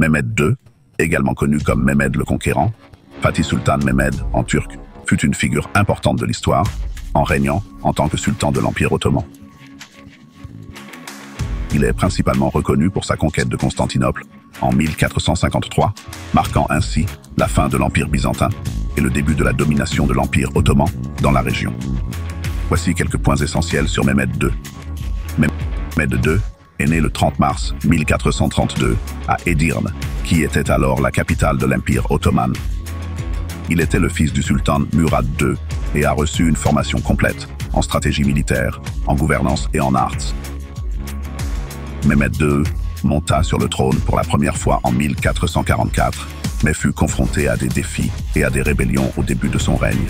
Mehmed II, également connu comme Mehmed le Conquérant, Fatih Sultan Mehmed en turc, fut une figure importante de l'histoire, en régnant en tant que sultan de l'Empire ottoman. Il est principalement reconnu pour sa conquête de Constantinople en 1453, marquant ainsi la fin de l'Empire byzantin et le début de la domination de l'Empire ottoman dans la région. Voici quelques points essentiels sur Mehmed II. Mehmed II est né le 30 mars 1432 à Edirne, qui était alors la capitale de l'Empire ottoman. Il était le fils du sultan Murad II et a reçu une formation complète en stratégie militaire, en gouvernance et en arts. Mehmed II monta sur le trône pour la première fois en 1444, mais fut confronté à des défis et à des rébellions au début de son règne.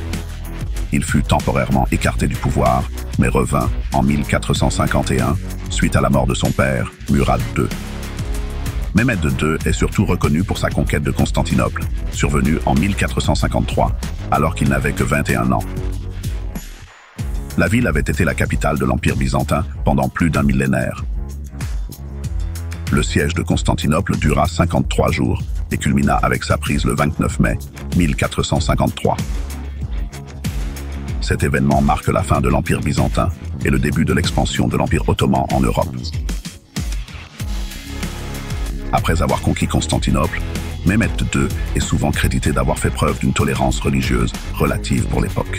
Il fut temporairement écarté du pouvoir, mais revint en 1451, suite à la mort de son père, Murad II. Mehmed II est surtout reconnu pour sa conquête de Constantinople, survenue en 1453, alors qu'il n'avait que 21 ans. La ville avait été la capitale de l'Empire byzantin pendant plus d'un millénaire. Le siège de Constantinople dura 53 jours et culmina avec sa prise le 29 mai 1453. Cet événement marque la fin de l'Empire byzantin et le début de l'expansion de l'Empire ottoman en Europe. Après avoir conquis Constantinople, Mehmed II est souvent crédité d'avoir fait preuve d'une tolérance religieuse relative pour l'époque.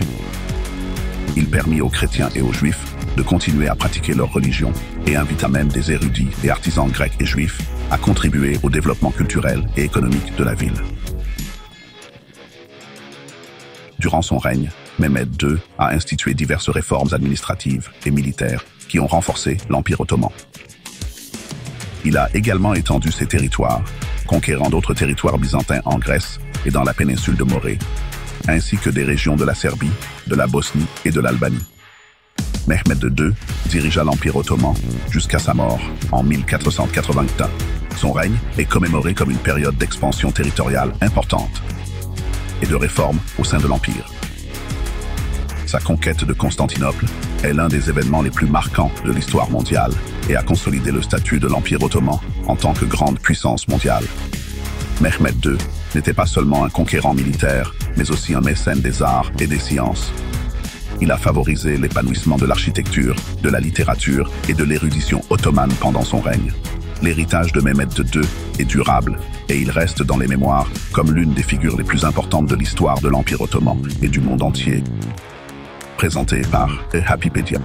Il permit aux chrétiens et aux juifs de continuer à pratiquer leur religion et invita même des érudits et artisans grecs et juifs à contribuer au développement culturel et économique de la ville. Durant son règne, Mehmed II a institué diverses réformes administratives et militaires qui ont renforcé l'Empire ottoman. Il a également étendu ses territoires, conquérant d'autres territoires byzantins en Grèce et dans la péninsule de Morée, ainsi que des régions de la Serbie, de la Bosnie et de l'Albanie. Mehmed II dirigea l'Empire ottoman jusqu'à sa mort en 1481. Son règne est commémoré comme une période d'expansion territoriale importante et de réformes au sein de l'Empire. Sa conquête de Constantinople est l'un des événements les plus marquants de l'histoire mondiale et a consolidé le statut de l'Empire ottoman en tant que grande puissance mondiale. Mehmed II n'était pas seulement un conquérant militaire, mais aussi un mécène des arts et des sciences. Il a favorisé l'épanouissement de l'architecture, de la littérature et de l'érudition ottomane pendant son règne. L'héritage de Mehmed II est durable et il reste dans les mémoires comme l'une des figures les plus importantes de l'histoire de l'Empire ottoman et du monde entier. Présenté par Happypedia.